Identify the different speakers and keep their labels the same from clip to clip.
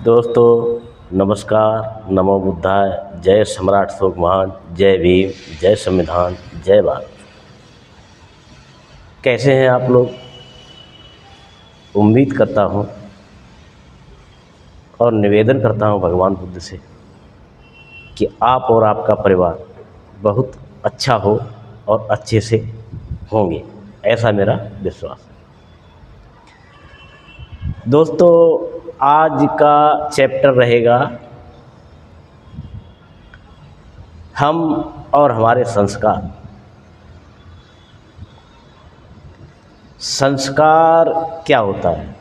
Speaker 1: दोस्तों नमस्कार, नमो बुद्धाय, जय सम्राट अशोक महान, जय भीम, जय संविधान, जय भारत। कैसे हैं आप लोग? उम्मीद करता हूँ और निवेदन करता हूँ भगवान बुद्ध से कि आप और आपका परिवार बहुत अच्छा हो और अच्छे से होंगे, ऐसा मेरा विश्वास है। दोस्तों आज का चैप्टर रहेगा हम और हमारे संस्कार। संस्कार क्या होता है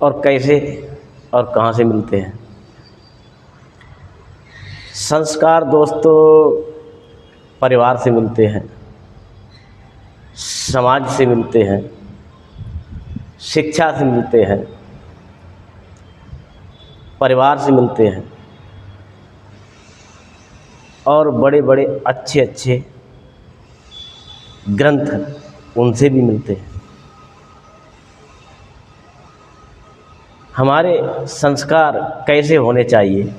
Speaker 1: और कैसे और कहाँ से मिलते हैं? संस्कार दोस्तों परिवार से मिलते हैं, समाज से मिलते हैं, शिक्षा से मिलते हैं, परिवार से मिलते हैं और बड़े बड़े अच्छे अच्छे ग्रंथ उनसे भी मिलते हैं। हमारे संस्कार कैसे होने चाहिए,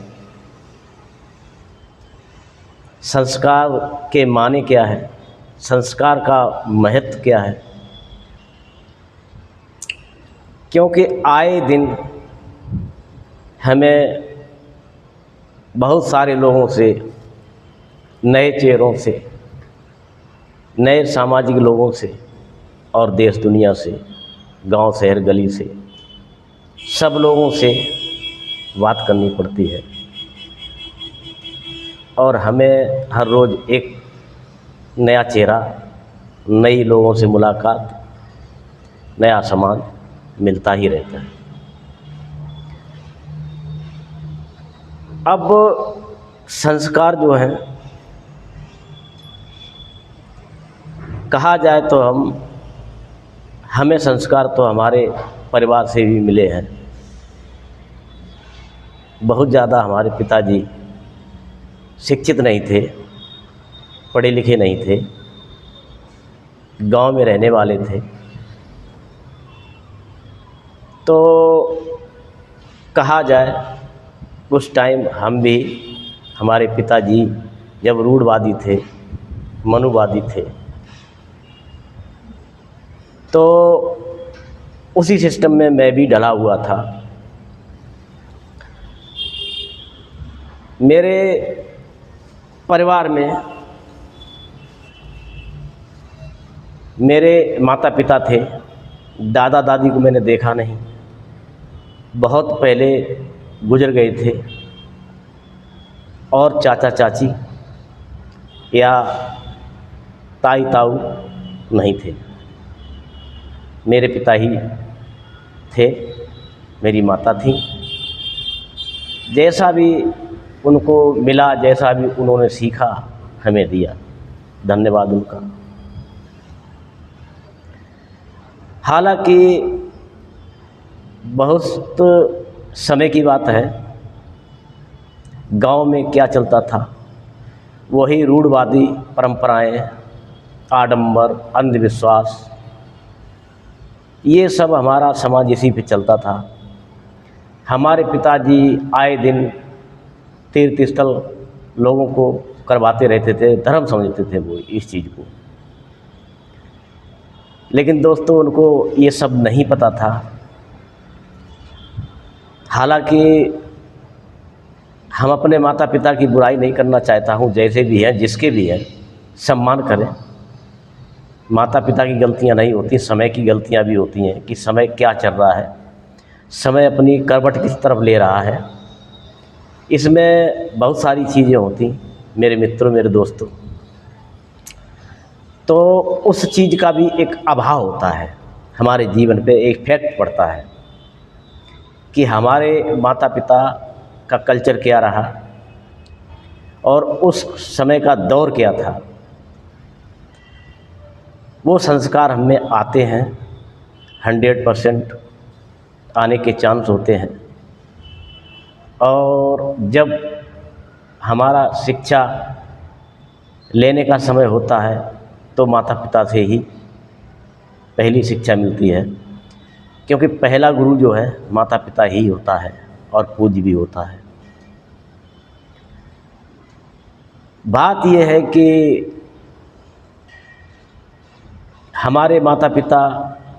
Speaker 1: संस्कार के माने क्या है, संस्कार का महत्व क्या है, क्योंकि आए दिन हमें बहुत सारे लोगों से, नए चेहरों से, नए सामाजिक लोगों से और देश दुनिया से, गांव शहर गली से, सब लोगों से बात करनी पड़ती है और हमें हर रोज़ एक नया चेहरा, नई लोगों से मुलाकात, नया सामान मिलता ही रहता है। अब संस्कार जो हैं, कहा जाए तो हमें संस्कार तो हमारे परिवार से भी मिले हैं। बहुत ज़्यादा हमारे पिताजी शिक्षित नहीं थे, पढ़े लिखे नहीं थे, गांव में रहने वाले थे। तो कहा जाए उस टाइम हम भी, हमारे पिताजी जब रूढ़वादी थे, मनुवादी थे, तो उसी सिस्टम में मैं भी डला हुआ था। मेरे परिवार में मेरे माता पिता थे, दादा दादी को मैंने देखा नहीं, बहुत पहले गुजर गए थे। और चाचा चाची या ताई ताऊ नहीं थे, मेरे पिता ही थे, मेरी माता थी। जैसा भी उनको मिला, जैसा भी उन्होंने सीखा हमें दिया, धन्यवाद उनका। हालांकि बहुत समय की बात है, गांव में क्या चलता था, वही रूढ़वादी परंपराएं, आडंबर, अंधविश्वास, ये सब हमारा समाज इसी पे चलता था। हमारे पिताजी आए दिन तीर्थ स्थल लोगों को करवाते रहते थे, धर्म समझते थे वो इस चीज़ को। लेकिन दोस्तों उनको ये सब नहीं पता था। हालांकि हम अपने माता पिता की बुराई नहीं करना चाहता हूँ, जैसे भी हैं, जिसके भी हैं, सम्मान करें। माता पिता की गलतियाँ नहीं होती, समय की गलतियाँ भी होती हैं कि समय क्या चल रहा है, समय अपनी करवट किस तरफ ले रहा है, इसमें बहुत सारी चीज़ें होती। मेरे मित्रों, मेरे दोस्तों, तो उस चीज़ का भी एक अभाव होता है, हमारे जीवन पे एक इफेक्ट पड़ता है कि हमारे माता पिता का कल्चर क्या रहा और उस समय का दौर क्या था। वो संस्कार हमें आते हैं, 100% आने के चांस होते हैं। और जब हमारा शिक्षा लेने का समय होता है तो माता पिता से ही पहली शिक्षा मिलती है क्योंकि पहला गुरु जो है माता पिता ही होता है और पूज्य भी होता है। बात यह है कि हमारे माता पिता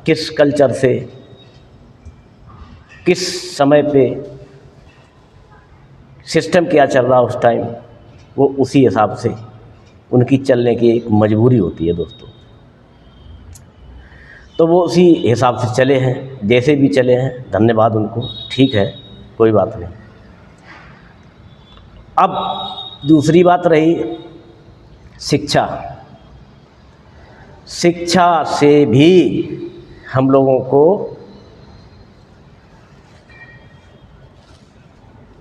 Speaker 1: किस कल्चर से, किस समय पे सिस्टम क्या चल रहा उस टाइम, वो उसी हिसाब से उनकी चलने की एक मजबूरी होती है दोस्तों। तो वो उसी हिसाब से चले हैं, जैसे भी चले हैं, धन्यवाद उनको, ठीक है, कोई बात नहीं। अब दूसरी बात रही शिक्षा। शिक्षा से भी हम लोगों को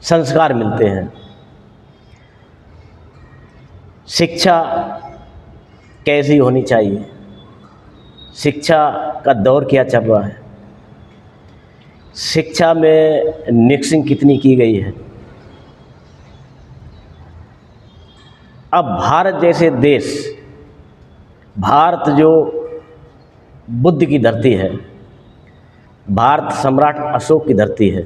Speaker 1: संस्कार मिलते हैं। शिक्षा कैसी होनी चाहिए, शिक्षा का दौर क्या चल रहा है, शिक्षा में मिक्सिंग कितनी की गई है। अब भारत जैसे देश, भारत जो बुद्ध की धरती है, भारत सम्राट अशोक की धरती है,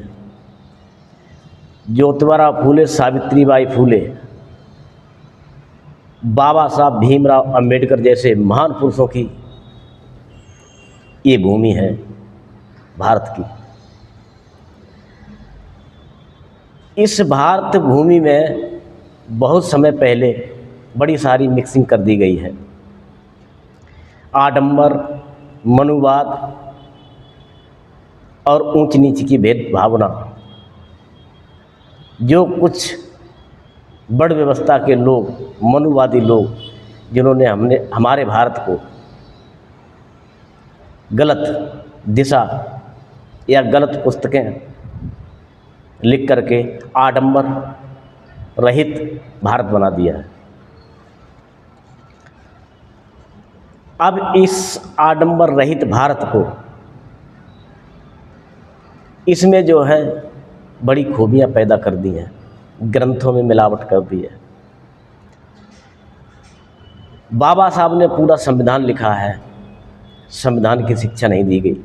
Speaker 1: ज्योतिबा फूले, सावित्रीबाई फूले, बाबा साहब भीमराव अंबेडकर जैसे महान पुरुषों की ये भूमि है भारत की। इस भारत भूमि में बहुत समय पहले बड़ी सारी मिक्सिंग कर दी गई है। आडंबर, मनुवाद और ऊंच नीच की भेद भावना, जो कुछ बड़ व्यवस्था के लोग, मनुवादी लोग, जिन्होंने हमारे भारत को गलत दिशा या गलत पुस्तकें लिख करके आडंबर रहित भारत बना दिया है। अब इस आडंबर रहित भारत को, इसमें जो है बड़ी खूबियां पैदा कर दी हैं, ग्रंथों में मिलावट कर दी है। बाबा साहब ने पूरा संविधान लिखा है, संविधान की शिक्षा नहीं दी गई।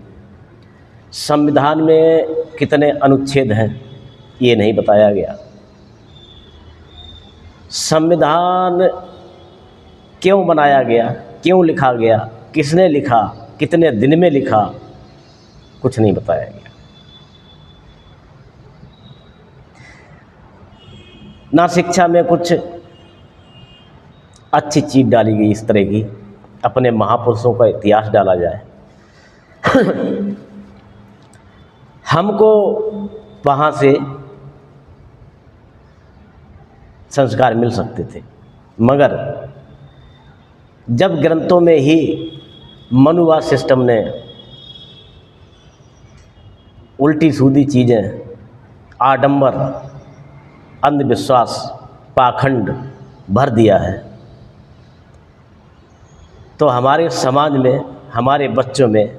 Speaker 1: संविधान में कितने अनुच्छेद हैं ये नहीं बताया गया। संविधान क्यों बनाया गया, क्यों लिखा गया, किसने लिखा, कितने दिन में लिखा, कुछ नहीं बताया गया। ना शिक्षा में कुछ अच्छी चीज़ डाली गई इस तरह की, अपने महापुरुषों का इतिहास डाला जाए। हमको वहाँ से संस्कार मिल सकते थे, मगर जब ग्रंथों में ही मनुवाद सिस्टम ने उल्टी सीधी चीज़ें, आडंबर, अंधविश्वास, पाखंड भर दिया है, तो हमारे समाज में, हमारे बच्चों में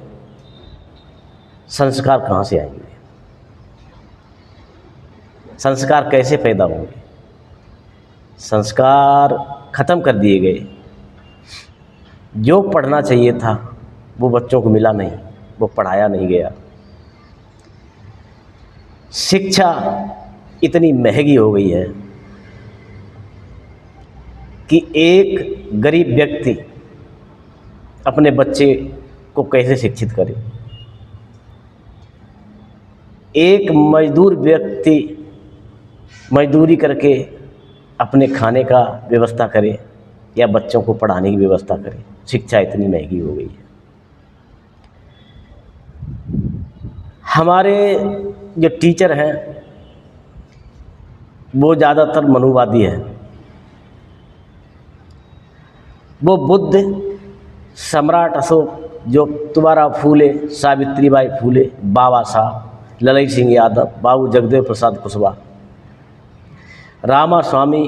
Speaker 1: संस्कार कहाँ से आएंगे, संस्कार कैसे पैदा होंगे। संस्कार ख़त्म कर दिए गए। जो पढ़ना चाहिए था वो बच्चों को मिला नहीं, वो पढ़ाया नहीं गया। शिक्षा इतनी महंगी हो गई है कि एक गरीब व्यक्ति अपने बच्चे को कैसे शिक्षित करे, एक मजदूर व्यक्ति मजदूरी करके अपने खाने का व्यवस्था करे या बच्चों को पढ़ाने की व्यवस्था करे। शिक्षा इतनी महंगी हो गई है। हमारे जो टीचर हैं वो ज़्यादातर मनुवादी हैं। वो बुद्ध, सम्राट अशोक, ज्योतिबा फूले, सावित्रीबाई फूले, बाबा साहब, ललई सिंह यादव, बाबू जगदेव प्रसाद कुशवाहा, रामास्वामी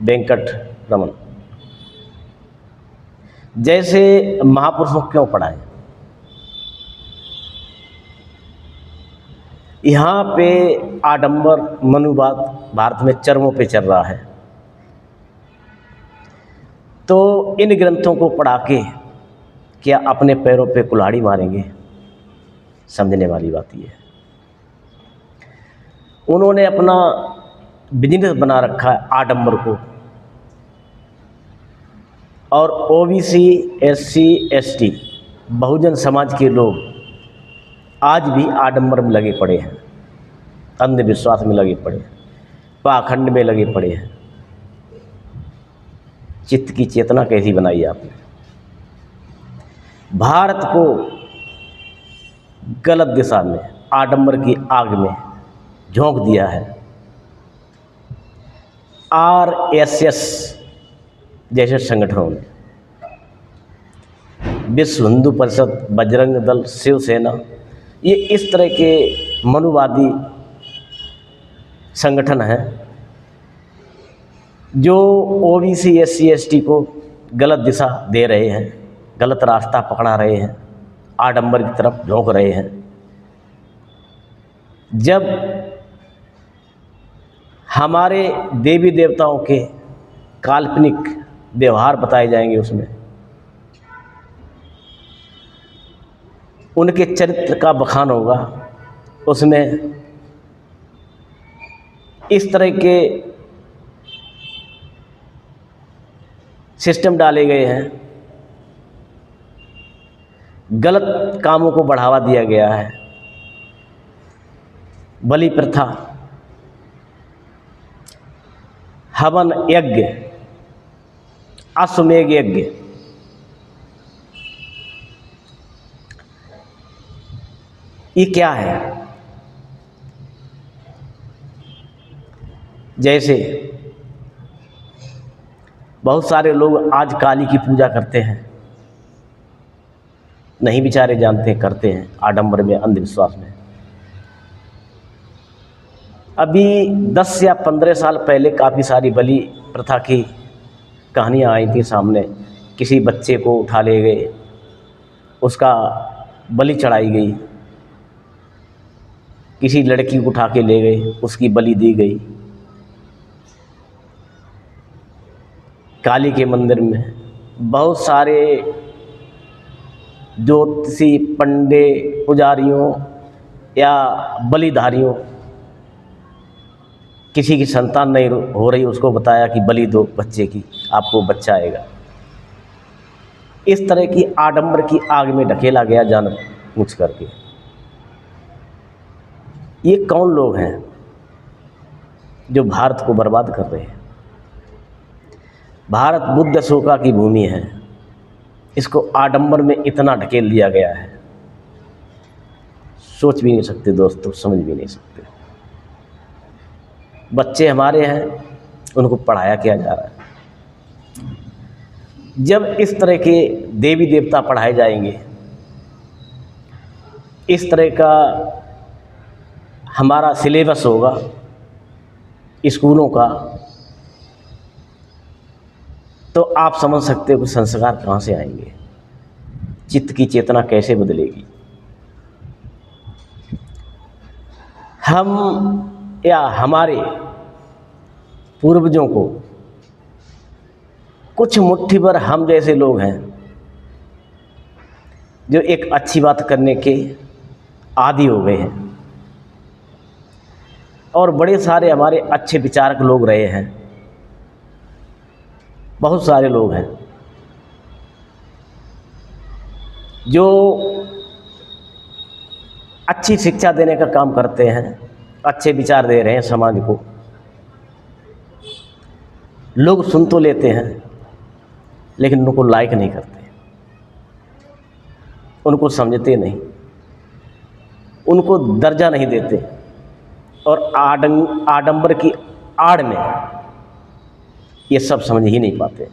Speaker 1: वेंकट रमन जैसे महापुरुषों क्यों पढ़ाएं। यहाँ पे आडंबर, मनुवाद भारत में चरमों पे चल रहा है। तो इन ग्रंथों को पढ़ा के क्या अपने पैरों पे कुल्हाड़ी मारेंगे? समझने वाली बात ये है। उन्होंने अपना बिजनेस बना रखा है आडंबर को, और OBC, SC, ST, Bahujan Samaj के लोग आज भी आडंबर में लगे पड़े हैं, अंधविश्वास में लगे पड़े हैं, पाखंड में लगे पड़े हैं। चित्त की चेतना कैसी बनाई आपने? भारत को गलत दिशा में, आडंबर की आग में झोंक दिया है। आरएसएस जैसे संगठनों ने, विश्व हिंदू परिषद, बजरंग दल, शिवसेना, ये इस तरह के मनुवादी संगठन हैं जो ओबीसी, एससी, एसटी को गलत दिशा दे रहे हैं, गलत रास्ता पकड़ा रहे हैं, आडंबर की तरफ झोंक रहे हैं। जब हमारे देवी देवताओं के काल्पनिक व्यवहार बताए जाएंगे, उसमें उनके चरित्र का बखान होगा, उसमें इस तरह के सिस्टम डाले गए हैं, गलत कामों को बढ़ावा दिया गया है। बलि प्रथा, हवन यज्ञ, अश्वमेध यज्ञ, ये क्या है? जैसे बहुत सारे लोग आज काली की पूजा करते हैं, नहीं बेचारे जानते, करते हैं आडंबर में, अंधविश्वास में। अभी 10 या 15 साल पहले काफ़ी सारी बलि प्रथा की कहानियाँ आई थी सामने। किसी बच्चे को उठा ले गए, उसका बलि चढ़ाई गई, किसी लड़की को उठा के ले गए, उसकी बलि दी गई। काली के मंदिर में बहुत सारे ज्योतिषी, पंडित, पुजारियों या बलिधारियों, किसी की संतान नहीं हो रही, उसको बताया कि बलि दो बच्चे की, आपको बच्चा आएगा। इस तरह की आडंबर की आग में ढकेला गया जानबूझ करके। ये कौन लोग हैं जो भारत को बर्बाद कर रहे हैं? भारत बुद्ध अशोका की भूमि है, इसको आडंबर में इतना ढकेल दिया गया है, सोच भी नहीं सकते दोस्तों, समझ भी नहीं सकते। बच्चे हमारे हैं, उनको पढ़ाया क्या जा रहा है? जब इस तरह के देवी देवता पढ़ाए जाएंगे, इस तरह का हमारा सिलेबस होगा स्कूलों का, तो आप समझ सकते हो कि संस्कार कहाँ से आएंगे, चित्त की चेतना कैसे बदलेगी। हम या हमारे पूर्वजों को कुछ मुट्ठी भर हम जैसे लोग हैं जो एक अच्छी बात करने के आदी हो गए हैं, और बड़े सारे हमारे अच्छे विचारक लोग रहे हैं, बहुत सारे लोग हैं जो अच्छी शिक्षा देने का काम करते हैं, अच्छे विचार दे रहे हैं समाज को। लोग सुन तो लेते हैं लेकिन उनको लाइक नहीं करते, उनको समझते नहीं, उनको दर्जा नहीं देते, और आडंबर की आड़ में ये सब समझ ही नहीं पाते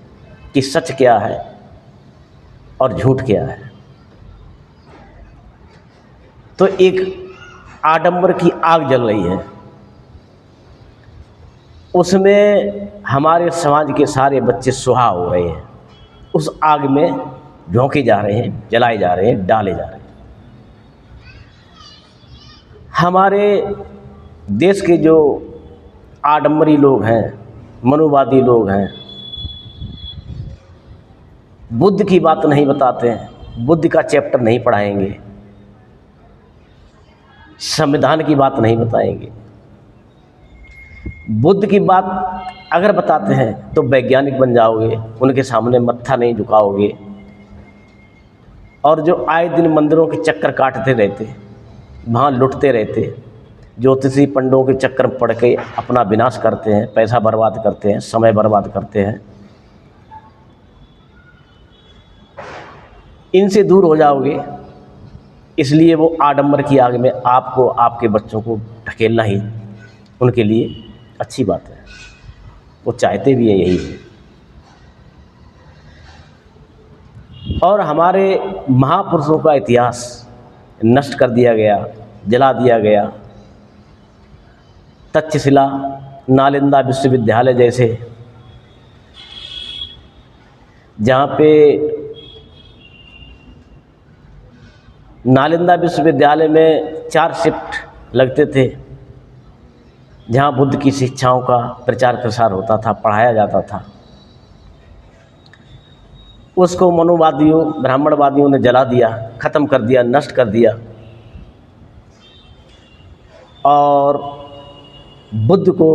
Speaker 1: कि सच क्या है और झूठ क्या है। तो एक आडंबर की आग जल रही है, उसमें हमारे समाज के सारे बच्चे सुहा हो रहे हैं, उस आग में झोंके जा रहे हैं, जलाए जा रहे हैं, डाले जा रहे हैं। हमारे देश के जो आडंबरी लोग हैं, मनुवादी लोग हैं, बुद्ध की बात नहीं बताते हैं, बुद्ध का चैप्टर नहीं पढ़ाएंगे, संविधान की बात नहीं बताएंगे। बुद्ध की बात अगर बताते हैं तो वैज्ञानिक बन जाओगे, उनके सामने मत्था नहीं झुकाओगे। और जो आए दिन मंदिरों के चक्कर काटते रहते, वहाँ लुटते रहते, ज्योतिषी पंडों के चक्कर में पड़ के अपना विनाश करते हैं, पैसा बर्बाद करते हैं, समय बर्बाद करते हैं, इनसे दूर हो जाओगे। इसलिए वो आडंबर की आग में आपको, आपके बच्चों को ढकेलना ही उनके लिए अच्छी बात है। वो चाहते भी है यही है। और हमारे महापुरुषों का इतिहास नष्ट कर दिया गया, जला दिया गया। तक्षशिला, नालंदा विश्वविद्यालय जैसे, जहाँ पे नालंदा विश्वविद्यालय में 4 शिफ्ट लगते थे, जहाँ बुद्ध की शिक्षाओं का प्रचार प्रसार होता था, पढ़ाया जाता था, उसको मनुवादियों, ब्राह्मणवादियों ने जला दिया, ख़त्म कर दिया, नष्ट कर दिया। और बुद्ध को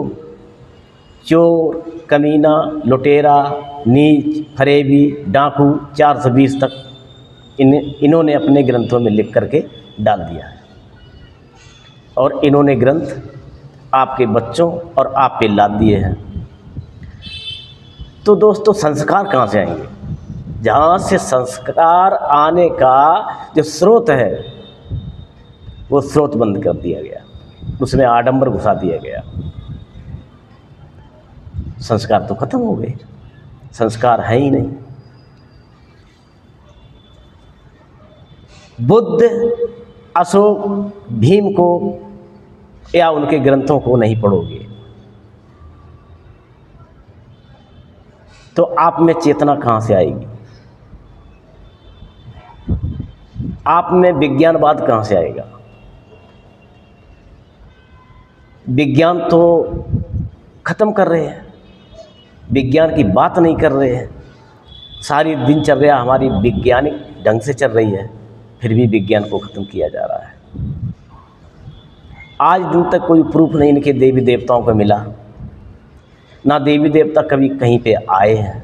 Speaker 1: चोर, कमीना, लुटेरा, नीच, फरेबी, डाकू 420 तक इन्होंने अपने ग्रंथों में लिख करके डाल दिया है। और इन्होंने ग्रंथ आपके बच्चों और आप पे लाद दिए हैं। तो दोस्तों, संस्कार कहाँ से आएंगे? जहाँ से संस्कार आने का जो स्रोत है, वो स्रोत बंद कर दिया गया, उसमें आडंबर घुसा दिया गया। संस्कार तो खत्म हो गए, संस्कार है ही नहीं। बुद्ध, अशोक, भीम को या उनके ग्रंथों को नहीं पढ़ोगे तो आप में चेतना कहाँ से आएगी? आप में विज्ञानवाद कहाँ से आएगा? विज्ञान तो खत्म कर रहे हैं, विज्ञान की बात नहीं कर रहे हैं। सारी दिनचर्या हमारी वैज्ञानिक ढंग से चल रही है, फिर भी विज्ञान को ख़त्म किया जा रहा है। आज दिन तक कोई प्रूफ नहीं इनके देवी देवताओं को मिला, ना देवी देवता कभी कहीं पे आए हैं।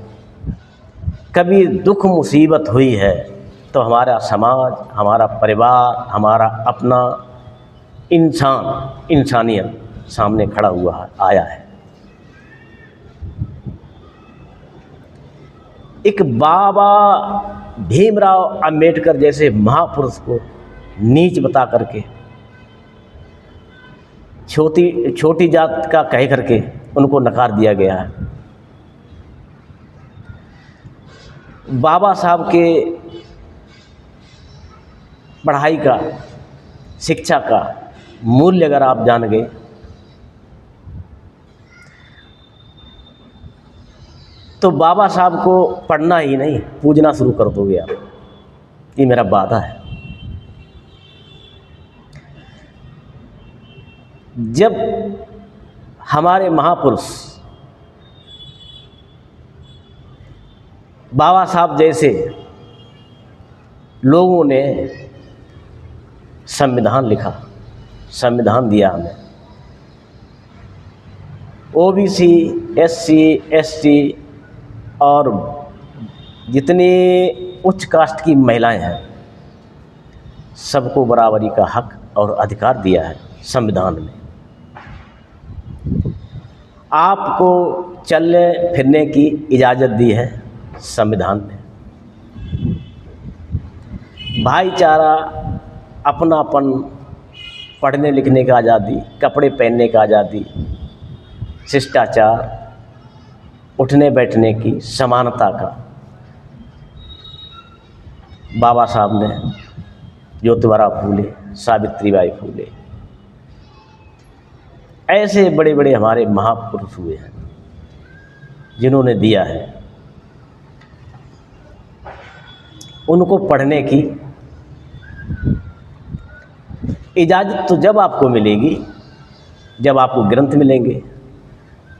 Speaker 1: कभी दुख मुसीबत हुई है तो हमारा समाज, हमारा परिवार, हमारा अपना इंसानियत सामने खड़ा हुआ आया है। एक बाबा भीमराव अंबेडकर जैसे महापुरुष को नीच बता करके, छोटी जात का कह करके उनको नकार दिया गया है। बाबा साहब के पढ़ाई का, शिक्षा का मूल्य अगर आप जान गए तो बाबा साहब को पढ़ना ही नहीं, पूजना शुरू कर दोगे आप। ये मेरा वादा है। जब हमारे महापुरुष बाबा साहब जैसे लोगों ने संविधान लिखा, संविधान दिया हमें, ओबीसी, एससी, एसटी और जितनी उच्च कास्ट की महिलाएं हैं, सबको बराबरी का हक और अधिकार दिया है संविधान में। आपको चलने फिरने की इजाज़त दी है संविधान ने। भाईचारा, अपनापन, पढ़ने लिखने का आज़ादी, कपड़े पहनने का आज़ादी, शिष्टाचार, उठने बैठने की समानता का बाबा साहब ने, ज्योतिबा फूले, सावित्रीबाई फूले, ऐसे बड़े बड़े हमारे महापुरुष हुए हैं जिन्होंने दिया है। उनको पढ़ने की इजाज़त तो जब आपको मिलेगी जब आपको ग्रंथ मिलेंगे।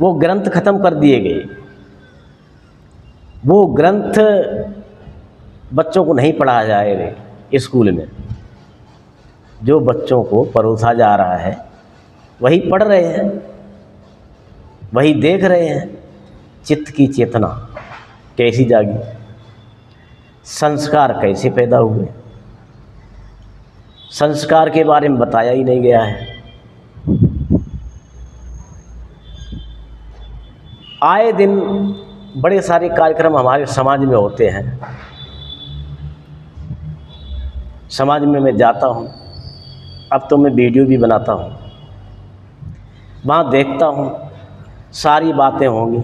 Speaker 1: वो ग्रंथ ख़त्म कर दिए गए, वो ग्रंथ बच्चों को नहीं पढ़ाया जाएगा स्कूल में। जो बच्चों को परोसा जा रहा है वही पढ़ रहे हैं, वही देख रहे हैं। चित्त की चेतना कैसी जागी, संस्कार कैसे पैदा हुए, संस्कार के बारे में बताया ही नहीं गया है। आए दिन बड़े सारे कार्यक्रम हमारे समाज में होते हैं। समाज में मैं जाता हूँ, अब तो मैं वीडियो भी बनाता हूँ, वहाँ देखता हूँ सारी बातें होंगी,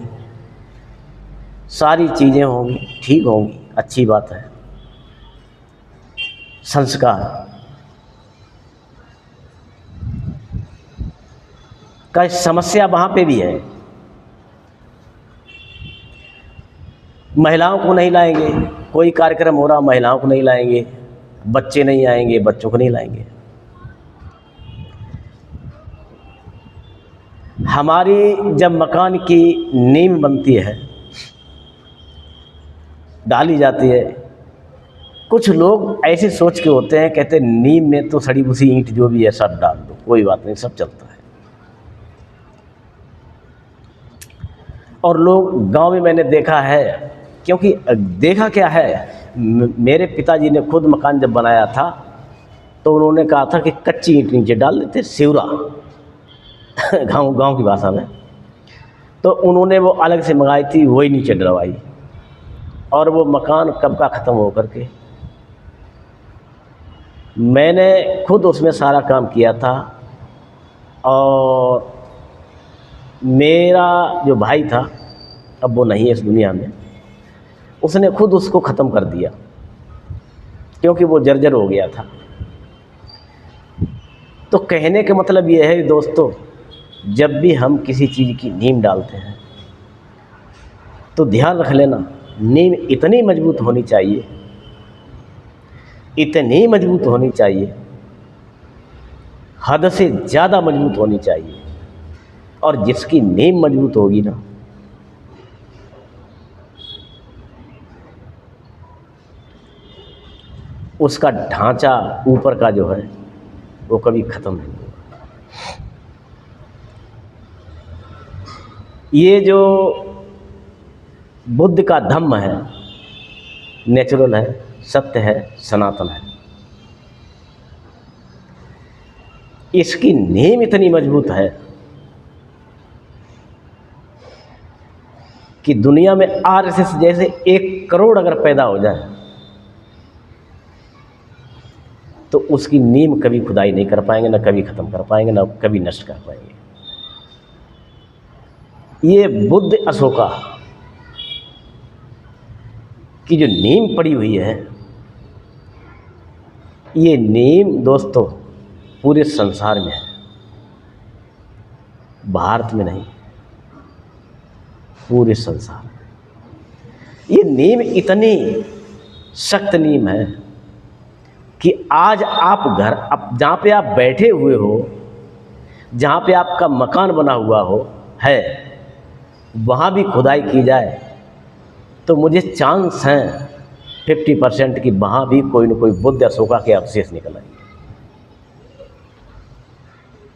Speaker 1: सारी चीज़ें होंगी, ठीक होंगी, अच्छी बात है। संस्कार का समस्या वहाँ पे भी है। महिलाओं को नहीं लाएंगे, कोई कार्यक्रम हो रहा महिलाओं को नहीं लाएंगे, बच्चे नहीं आएंगे, बच्चों को नहीं लाएंगे। हमारी जब मकान की नींव बनती है, डाली जाती है, कुछ लोग ऐसे सोच के होते हैं, कहते हैं नींव में तो सड़ी भूसी ईंट जो भी है सब डाल दो, कोई बात नहीं, सब चलता है। और लोग गांव में मैंने देखा है, क्योंकि देखा क्या है, मेरे पिताजी ने खुद मकान जब बनाया था तो उन्होंने कहा था कि कच्ची ईंट नीचे डाल देते, सिवरा गांव की भाषा में। तो उन्होंने वो अलग से मंगाई थी, वही नीचे डलवाई, और वो मकान कब का ख़त्म हो करके। मैंने खुद उसमें सारा काम किया था, और मेरा जो भाई था, अब वो नहीं है इस दुनिया में, उसने खुद उसको ख़त्म कर दिया, क्योंकि वो जर्जर हो गया था। तो कहने का मतलब ये है दोस्तों, जब भी हम किसी चीज़ की नींव डालते हैं तो ध्यान रख लेना, नींव इतनी मजबूत होनी चाहिए, इतनी मजबूत होनी चाहिए, हद से ज़्यादा मजबूत होनी चाहिए। और जिसकी नींव मजबूत होगी ना, उसका ढांचा ऊपर का जो है वो कभी ख़त्म नहीं होगा। ये जो बुद्ध का धम्म है, नेचुरल है, सत्य है, सनातन है, इसकी नींव इतनी मजबूत है कि दुनिया में आरएसएस जैसे 1 करोड़ अगर पैदा हो जाए तो उसकी नींव कभी खुदाई नहीं कर पाएंगे, ना कभी ख़त्म कर पाएंगे, ना कभी नष्ट कर पाएंगे। ये बुद्ध अशोका की जो नींव पड़ी हुई है, ये नींव दोस्तों पूरे संसार में है, भारत में नहीं, पूरे संसार में। ये नींव इतनी सख्त नींव है कि आज आप घर, अब जहाँ पे आप बैठे हुए हो, जहाँ पे आपका मकान बना हुआ है, वहाँ भी खुदाई की जाए तो मुझे चांस हैं 50% कि वहाँ भी कोई न कोई बुद्ध अशोका के अवशेष निकल आएंगे।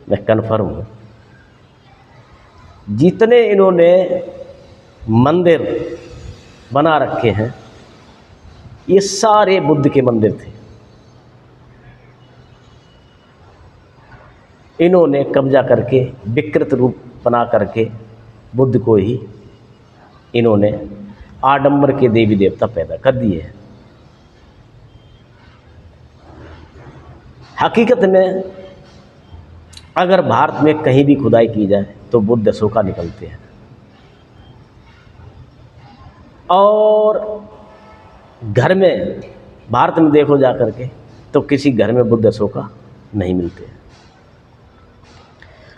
Speaker 1: मैं कन्फर्म हूँ। जितने इन्होंने मंदिर बना रखे हैं, ये सारे बुद्ध के मंदिर थे। इन्होंने कब्जा करके विकृत रूप बना करके बुद्ध को ही इन्होंने आडंबर के देवी देवता पैदा कर दिए हैं। हकीकत में अगर भारत में कहीं भी खुदाई की जाए तो बुद्ध अशोका निकलते हैं, और घर में भारत में देखो जा करके तो किसी घर में बुद्ध अशोका नहीं मिलते।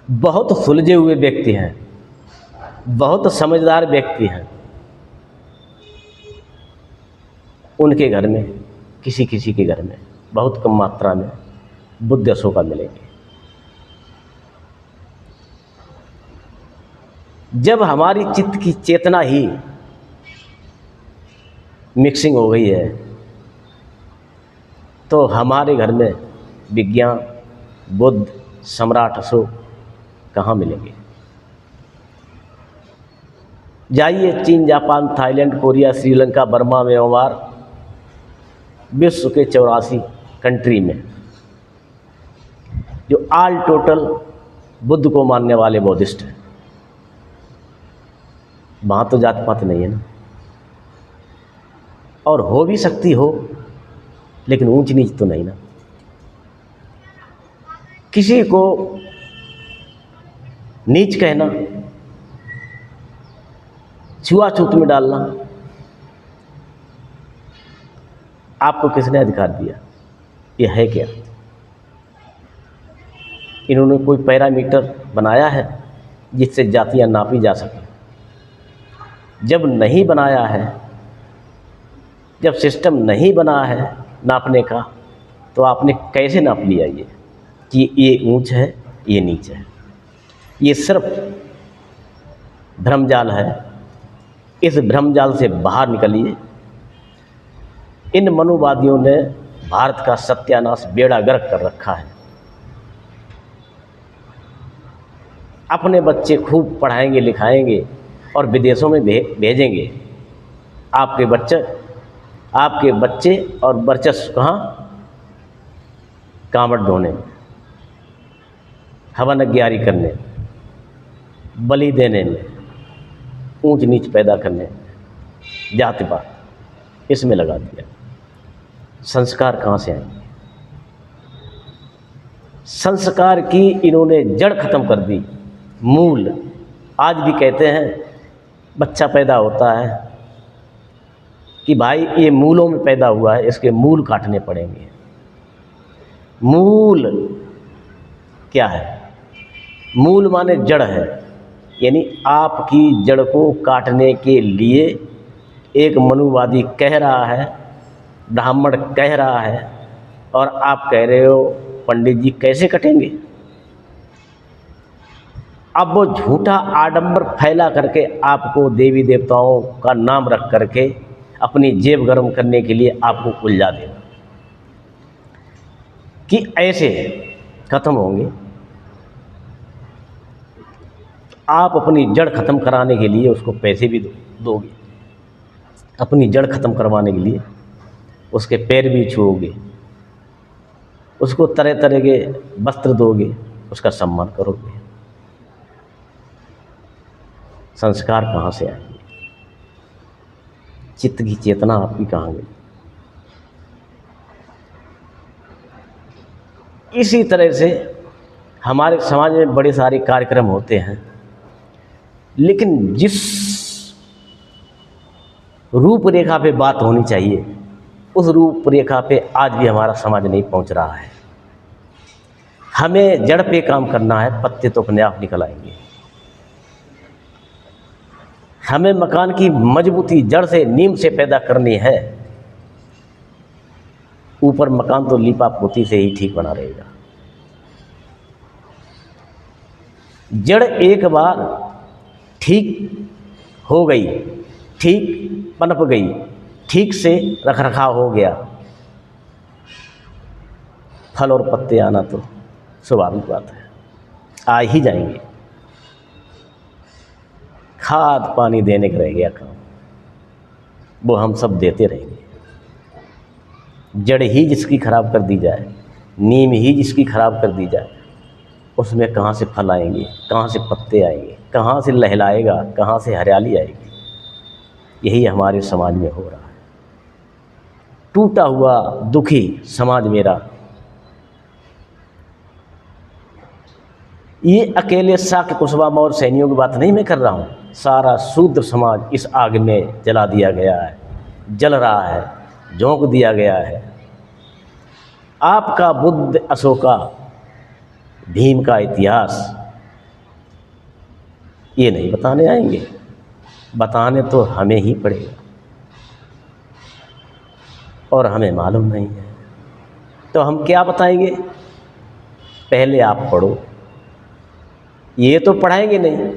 Speaker 1: बहुत सुलझे हुए व्यक्ति हैं, बहुत समझदार व्यक्ति हैं, उनके घर में, किसी किसी के घर में बहुत कम मात्रा में बुद्ध अशोका मिलेंगे। जब हमारी चित्त की चेतना ही मिक्सिंग हो गई है तो हमारे घर में विज्ञान, बुद्ध, सम्राट अशोक कहाँ मिलेंगे। जाइए चीन, Japan, Thailand, Korea, Sri Lanka, Burma, Myanmar, विश्व के 84 कंट्री में जो ऑल टोटल बुद्ध को मानने वाले बौद्धिस्ट हैं, वहाँ तो जात पात नहीं है ना। और हो भी सकती हो, लेकिन ऊंच नीच तो नहीं ना। किसी को नीच कहना, छुआछूत में डालना, आपको किसने अधिकार दिया? ये है क्या? इन्होंने कोई पैरामीटर बनाया है जिससे जातियां नापी जा सकें? जब नहीं बनाया है, जब सिस्टम नहीं बना है नापने का, तो आपने कैसे नाप लिया ये कि ये ऊंच है, ये नीच है? ये सिर्फ भ्रमजाल है। इस भ्रमजाल से बाहर निकलिए। इन मनुवादियों ने भारत का सत्यानाश, बेड़ा गर्क कर रखा है। अपने बच्चे खूब पढ़ाएंगे, लिखाएंगे और विदेशों में भेजेंगे। आपके बच्चे और वर्चस्व कहाँ? कांवड़ ढोने में, हवन अग्यारी करने, बलि देने में, ऊंच नीच पैदा करने, जाति पात, इसमें लगा दिया। संस्कार कहाँ से आएंगे? संस्कार की इन्होंने जड़ खत्म कर दी, मूल। आज भी कहते हैं बच्चा पैदा होता है कि भाई ये मूलों में पैदा हुआ है, इसके मूल काटने पड़ेंगे। मूल क्या है? मूल माने जड़ है, यानी आपकी जड़ को काटने के लिए एक मनुवादी कह रहा है, ब्राह्मण कह रहा है, और आप कह रहे हो पंडित जी कैसे कटेंगे? अब वो झूठा आडंबर फैला करके आपको देवी देवताओं का नाम रख करके अपनी जेब गर्म करने के लिए आपको उलझा देगा कि ऐसे खत्म होंगे। आप अपनी जड़ खत्म कराने के लिए उसको पैसे भी दोगे, अपनी जड़ खत्म करवाने के लिए उसके पैर भी छुओगे, उसको तरह तरह के वस्त्र दोगे, उसका सम्मान करोगे। संस्कार कहाँ से आएंगे? चित्त की चेतना आपकी कहाँ गई? इसी तरह से हमारे समाज में बड़े सारे कार्यक्रम होते हैं, लेकिन जिस रूपरेखा पे बात होनी चाहिए उस रूपरेखा पे आज भी हमारा समाज नहीं पहुंच रहा है। हमें जड़ पे काम करना है, पत्ते तो अपने आप निकल आएंगे। हमें मकान की मजबूती जड़ से, नींव से पैदा करनी है। ऊपर मकान तो लीपा पोती से ही ठीक बना रहेगा। जड़ एक बार ठीक हो गई, ठीक पनप गई, ठीक से रखरखाव हो गया, फल और पत्ते आना तो स्वाभाविक बात है, आ ही जाएंगे। खाद पानी देने का रह गया काम, वो हम सब देते रहेंगे। जड़ ही जिसकी खराब कर दी जाए, नीम ही जिसकी खराब कर दी जाए, उसमें कहाँ से फल आएंगे, कहाँ से पत्ते आएंगे, कहाँ से लहलाएगा, कहाँ से हरियाली आएगी? यही हमारे समाज में हो रहा है। टूटा हुआ दुखी समाज मेरा। ये अकेले शाक्य कुशवाहा और सैनियों की बात नहीं मैं कर रहा हूँ। सारा शूद्र समाज इस आग में जला दिया गया है, जल रहा है, झोंक दिया गया है। आपका बुद्ध, अशोका, भीम का इतिहास ये नहीं बताने आएंगे, बताने तो हमें ही पड़ेगा, और हमें मालूम नहीं है तो हम क्या बताएंगे? पहले आप पढ़ो। ये तो पढ़ाएंगे नहीं,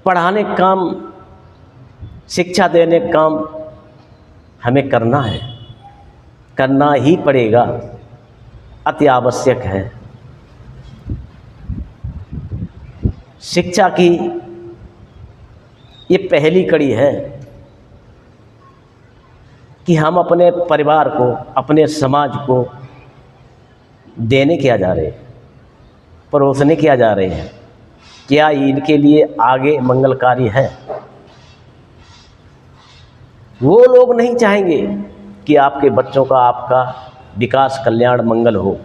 Speaker 1: पढ़ाने का काम, शिक्षा देने का काम हमें करना है। करना ही पड़ेगा, अति आवश्यक है। शिक्षा की ये पहली कड़ी है कि हम अपने परिवार को, अपने समाज को देने क्या जा रहे हैं, परोसने क्या जा रहे हैं, क्या इनके लिए आगे मंगलकारी है। वो लोग नहीं चाहेंगे कि आपके बच्चों का, आपका विकास, कल्याण, मंगल हो।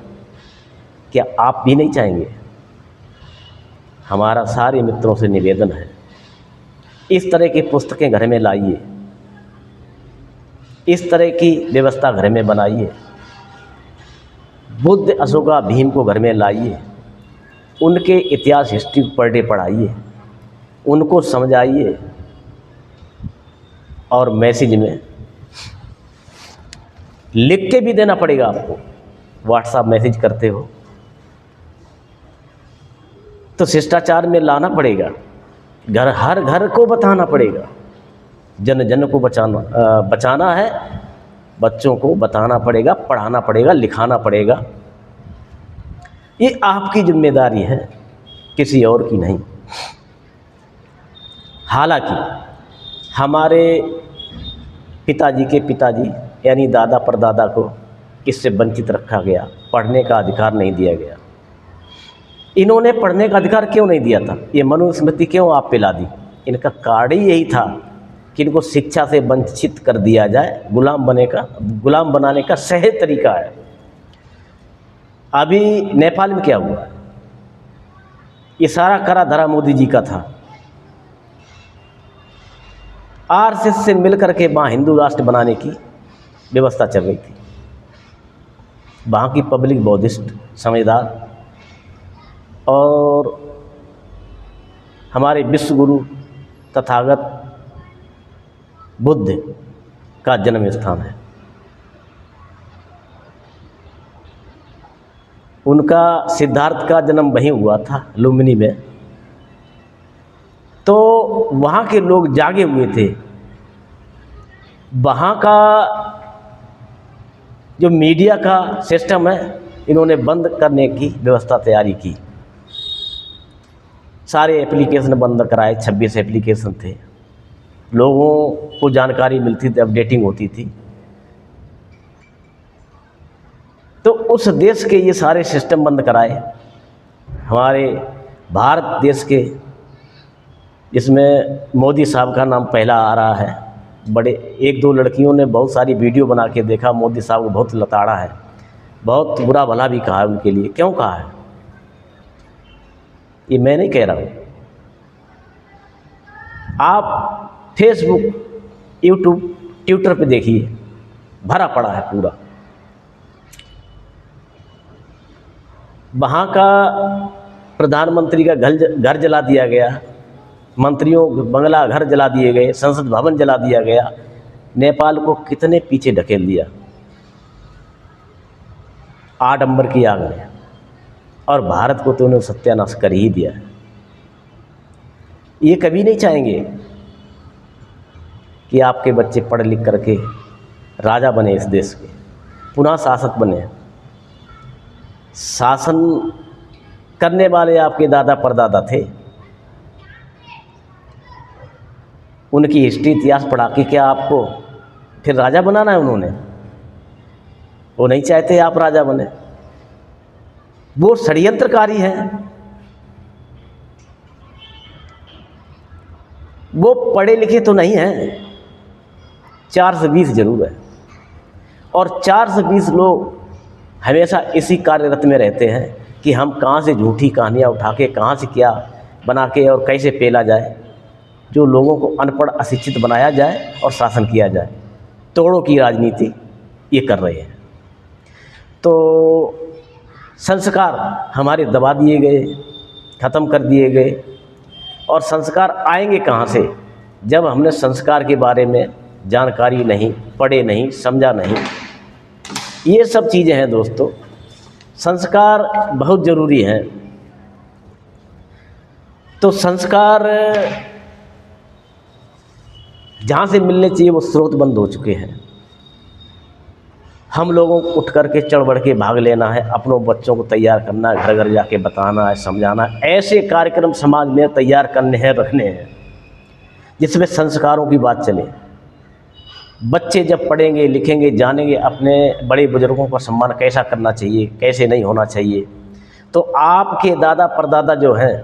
Speaker 1: क्या आप भी नहीं चाहेंगे? हमारा सारे मित्रों से निवेदन है, इस तरह की पुस्तकें घर में लाइए, इस तरह की व्यवस्था घर में बनाइए। बुद्ध, अशोका, भीम को घर में लाइए, उनके इतिहास, हिस्ट्री पर डे पढ़ाइए, उनको समझाइए और मैसेज में लिख के भी देना पड़ेगा आपको। व्हाट्सएप मैसेज करते हो तो शिष्टाचार में लाना पड़ेगा, हर घर को बताना पड़ेगा। जन जन को बचाना है, बच्चों को बताना पड़ेगा, पढ़ाना पड़ेगा, लिखाना पड़ेगा। ये आपकी जिम्मेदारी है, किसी और की नहीं। हालांकि हमारे पिताजी के पिताजी यानी दादा परदादा को इससे वंचित रखा गया, पढ़ने का अधिकार नहीं दिया गया। इन्होंने पढ़ने का अधिकार क्यों नहीं दिया था? ये मनुस्मृति क्यों आप पे ला दी? इनका कार्य ही यही था कि इनको शिक्षा से वंचित कर दिया जाए। गुलाम बनाने का सहज तरीका है। अभी नेपाल में क्या हुआ? ये सारा करा धरा मोदी जी का था। आरएसएस से मिलकर के वहाँ हिंदू राष्ट्र बनाने की व्यवस्था चल रही थी। वहाँ की पब्लिक बौद्धिस्ट, समझदार और हमारे विश्व गुरु तथागत बुद्ध का जन्म स्थान है। उनका, सिद्धार्थ का जन्म वहीं हुआ था, लुम्बिनी में। तो वहाँ के लोग जागे हुए थे। वहाँ का जो मीडिया का सिस्टम है, इन्होंने बंद करने की व्यवस्था तैयारी की। सारे एप्लीकेशन बंद कराए, 26 एप्लीकेशन थे। लोगों को जानकारी मिलती थी, अपडेटिंग होती थी। तो उस देश के ये सारे सिस्टम बंद कराए। हमारे भारत देश के, जिसमें मोदी साहब का नाम पहला आ रहा है। बड़े 1-2 लड़कियों ने बहुत सारी वीडियो बना के देखा, मोदी साहब को बहुत लताड़ा है, बहुत बुरा भला भी कहा है उनके लिए। क्यों कहा है? ये मैं नहीं कह रहा हूँ। आप फेसबुक, यूट्यूब, ट्विटर पे देखिए, भरा पड़ा है पूरा। वहाँ का प्रधानमंत्री का घर जला दिया गया, मंत्रियों बंगला घर जला दिए गए, संसद भवन जला दिया गया। नेपाल को कितने पीछे ढकेल दिया आडंबर की आग में, और भारत को तो उन्होंने सत्यानाश कर ही दिया है। ये कभी नहीं चाहेंगे कि आपके बच्चे पढ़ लिख करके राजा बने, इस देश के पुनः शासक बने। शासन करने वाले आपके दादा परदादा थे, उनकी हिस्ट्री, इतिहास पढ़ा के क्या आपको फिर राजा बनाना है? उन्होंने, वो नहीं चाहते आप राजा बने। वो षड्यंत्रकारी हैं। वो पढ़े लिखे तो नहीं हैं, 420 जरूर है, और 420 लोग हमेशा इसी कार्यरत में रहते हैं कि हम कहाँ से झूठी कहानियाँ उठा के, कहाँ से क्या बना के और कैसे पेला जाए, जो लोगों को अनपढ़, अशिक्षित बनाया जाए और शासन किया जाए। तोड़ों की राजनीति ये कर रहे हैं। तो संस्कार हमारे दबा दिए गए, ख़त्म कर दिए गए। और संस्कार आएंगे कहाँ से, जब हमने संस्कार के बारे में जानकारी नहीं, पढ़े नहीं, समझा नहीं। ये सब चीज़ें हैं दोस्तों। संस्कार बहुत ज़रूरी हैं। तो संस्कार जहाँ से मिलने चाहिए वो स्रोत बंद हो चुके हैं। हम लोगों को उठ कर के चढ़ बढ़ के भाग लेना है, अपनों बच्चों को तैयार करना है, घर घर जाके बताना है, समझाना है। ऐसे कार्यक्रम समाज में तैयार करने हैं, रखने हैं, जिसमें संस्कारों की बात चले। बच्चे जब पढ़ेंगे, लिखेंगे, जानेंगे अपने बड़े बुजुर्गों का सम्मान कैसा करना चाहिए, कैसे नहीं होना चाहिए, तो आपके दादा परदादा जो हैं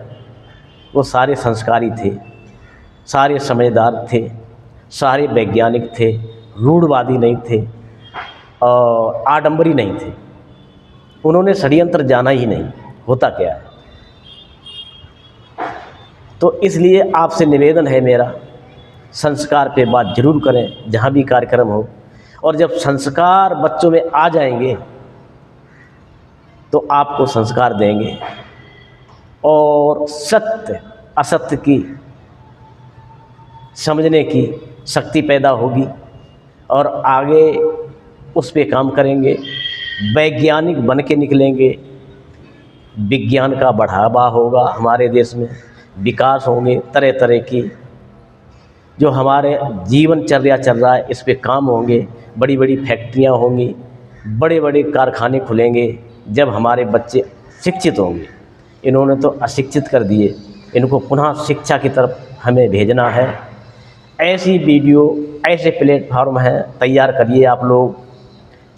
Speaker 1: वो सारे संस्कारी थे, सारे समझदार थे, सारे वैज्ञानिक थे, रूढ़वादी नहीं थे और आडंबरी नहीं थे। उन्होंने षड्यंत्र जाना ही नहीं होता क्या है। तो इसलिए आपसे निवेदन है मेरा, संस्कार पे बात जरूर करें जहाँ भी कार्यक्रम हो। और जब संस्कार बच्चों में आ जाएंगे तो आपको संस्कार देंगे और सत्य असत्य की समझने की शक्ति पैदा होगी और आगे उस पे काम करेंगे, वैज्ञानिक बन के निकलेंगे, विज्ञान का बढ़ावा होगा हमारे देश में, विकास होंगे, तरह तरह की जो हमारे जीवनचर्या चल रहा है इस पे काम होंगे, बड़ी बड़ी फैक्ट्रियाँ होंगी, बड़े बड़े कारखाने खुलेंगे जब हमारे बच्चे शिक्षित होंगे। इन्होंने तो अशिक्षित कर दिए, इनको पुनः शिक्षा की तरफ हमें भेजना है। ऐसी वीडियो, ऐसे प्लेटफार्म हैं, तैयार करिए आप लोग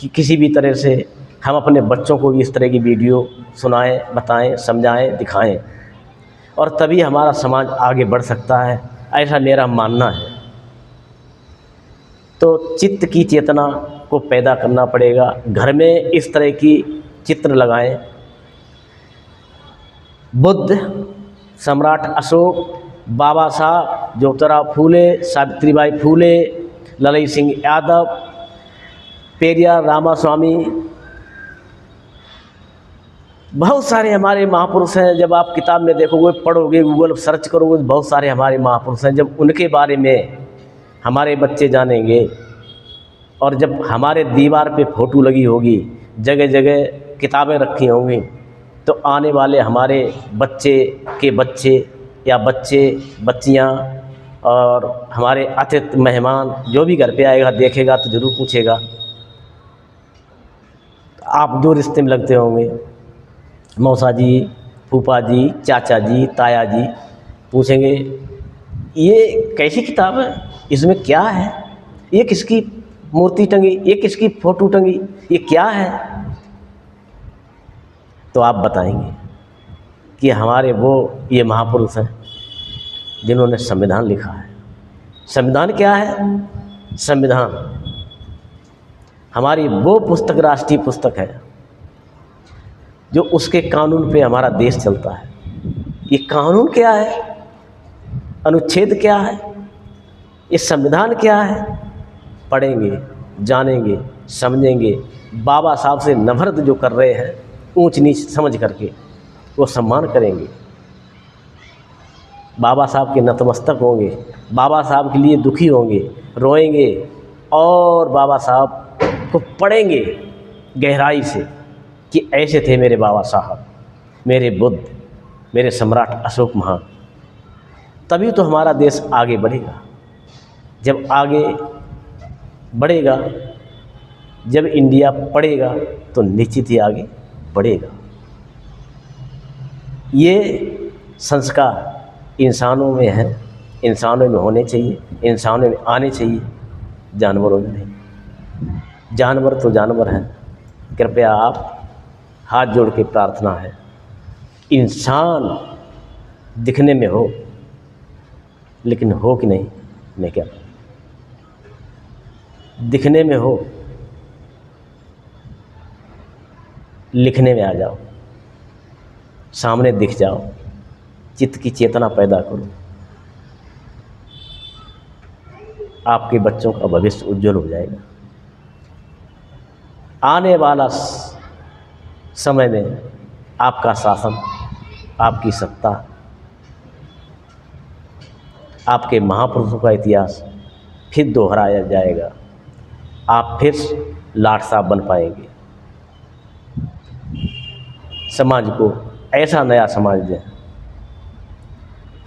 Speaker 1: कि किसी भी तरह से हम अपने बच्चों को भी इस तरह की वीडियो सुनाएं, बताएं, समझाएं, दिखाएं और तभी हमारा समाज आगे बढ़ सकता है, ऐसा मेरा मानना है। तो चित्त की चेतना को पैदा करना पड़ेगा। घर में इस तरह की चित्र लगाएं। बुद्ध, सम्राट अशोक, बाबा साहब ज्योतिराव फूले, सावित्रीबाई फूले, ललई सिंह यादव, पेरियार रामास्वामी, बहुत सारे हमारे महापुरुष हैं। जब आप किताब में देखोगे, पढ़ोगे, गूगल सर्च करोगे तो बहुत सारे हमारे महापुरुष हैं। जब उनके बारे में हमारे बच्चे जानेंगे और जब हमारे दीवार पे फ़ोटो लगी होगी, जगह जगह किताबें रखी होंगी, तो आने वाले हमारे बच्चे के बच्चे या बच्चे बच्चियां और हमारे अतिथि मेहमान जो भी घर पे आएगा देखेगा तो ज़रूर पूछेगा। आप जो रिश्ते में लगते होंगे, मौसा जी, फूफा जी, चाचा जी, ताया जी, पूछेंगे ये कैसी किताब है, इसमें क्या है, ये किसकी मूर्ति टंगी, ये किसकी फ़ोटो टंगी, ये क्या है। तो आप बताएंगे कि हमारे वो ये महापुरुष हैं जिन्होंने संविधान लिखा है। संविधान क्या है? संविधान हमारी वो पुस्तक, राष्ट्रीय पुस्तक है जो उसके कानून पे हमारा देश चलता है। ये कानून क्या है, अनुच्छेद क्या है, ये संविधान क्या है, पढ़ेंगे, जानेंगे, समझेंगे। बाबा साहब से नफरत जो कर रहे हैं ऊंच नीच समझ करके, वो सम्मान करेंगे, बाबा साहब के नतमस्तक होंगे, बाबा साहब के लिए दुखी होंगे, रोएंगे और बाबा साहब को पढ़ेंगे गहराई से कि ऐसे थे मेरे बाबा साहब, मेरे बुद्ध, मेरे सम्राट अशोक महान। तभी तो हमारा देश आगे बढ़ेगा। जब आगे बढ़ेगा, जब इंडिया पढ़ेगा तो निश्चित ही आगे बढ़ेगा। ये संस्कार इंसानों में है, इंसानों में होने चाहिए, इंसानों में आने चाहिए, जानवरों में नहीं। जानवर तो जानवर हैं। कृपया आप हाथ जोड़ के प्रार्थना है, इंसान दिखने में हो लेकिन हो कि नहीं, मैं क्या दिखने में हो, लिखने में आ जाओ, सामने दिख जाओ, चित्त की चेतना पैदा करो। आपके बच्चों का भविष्य उज्जवल हो जाएगा। आने वाला समय में आपका शासन, आपकी सत्ता, आपके महापुरुषों का इतिहास फिर दोहराया जाएगा। आप फिर लाट साहब बन पाएंगे। समाज को ऐसा नया समाज दें,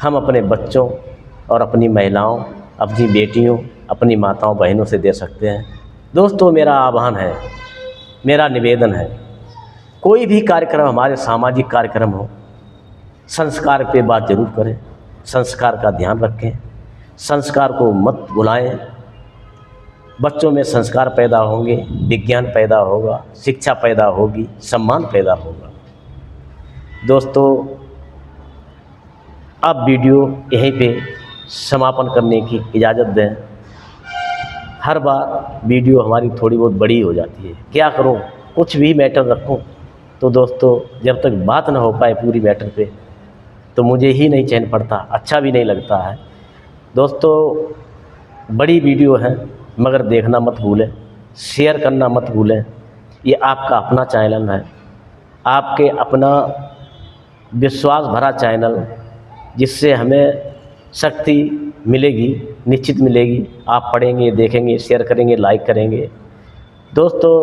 Speaker 1: हम अपने बच्चों और अपनी महिलाओं, अपनी बेटियों, अपनी माताओं बहनों से दे सकते हैं। दोस्तों, मेरा आह्वान है मेरा निवेदन है, कोई भी कार्यक्रम, हमारे सामाजिक कार्यक्रम हो, संस्कार पे बात जरूर करें, संस्कार का ध्यान रखें, संस्कार को मत भुलाएं। बच्चों में संस्कार पैदा होंगे, विज्ञान पैदा होगा, शिक्षा पैदा होगी, सम्मान पैदा होगा। दोस्तों, अब वीडियो यहीं पे समापन करने की इजाज़त दें। हर बार वीडियो हमारी थोड़ी बहुत बड़ी हो जाती है, क्या करूं, कुछ भी मैटर रखूं तो दोस्तों जब तक बात ना हो पाए पूरी मैटर पे तो मुझे ही नहीं चैन पड़ता, अच्छा भी नहीं लगता है। दोस्तों, बड़ी वीडियो है मगर देखना मत भूलें, शेयर करना मत भूलें। ये आपका अपना चैनल है, आपके अपना विश्वास भरा चैनल, जिससे हमें शक्ति मिलेगी, निश्चित मिलेगी। आप पढ़ेंगे, देखेंगे, शेयर करेंगे, लाइक करेंगे। दोस्तों,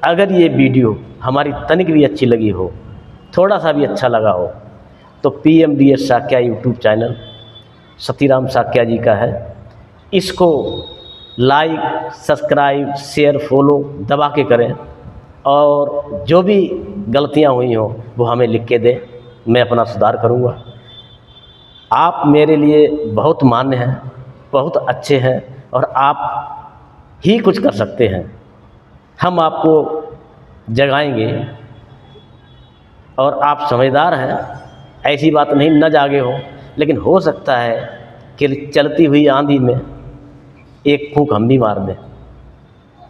Speaker 1: अगर ये वीडियो हमारी तनिक भी अच्छी लगी हो, थोड़ा सा भी अच्छा लगा हो, तो PMDS Sakya YouTube channel Satiram Sakya जी का है, इसको लाइक, सब्सक्राइब, शेयर, फॉलो दबा के करें और जो भी गलतियां हुई हों वो हमें लिख के दें, मैं अपना सुधार करूंगा। आप मेरे लिए बहुत मान्य हैं, बहुत अच्छे हैं और आप ही कुछ कर सकते हैं। हम आपको जगाएंगे और आप समझदार हैं, ऐसी बात नहीं न जागे हो, लेकिन हो सकता है कि चलती हुई आंधी में एक फूंक हम भी मार दें,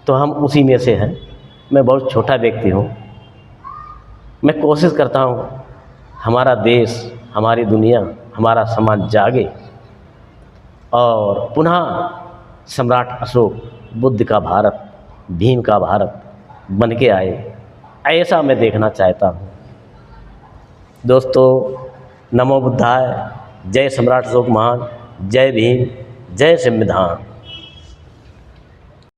Speaker 1: तो हम उसी में से हैं। मैं बहुत छोटा व्यक्ति हूँ, मैं कोशिश करता हूँ हमारा देश, हमारी दुनिया, हमारा समाज जागे और पुनः सम्राट अशोक बुद्ध का भारत, भीम का भारत बन के आए, ऐसा मैं देखना चाहता हूँ। दोस्तों, नमो बुद्धाय, जय सम्राट अशोक महान, जय भीम, जय संविधान।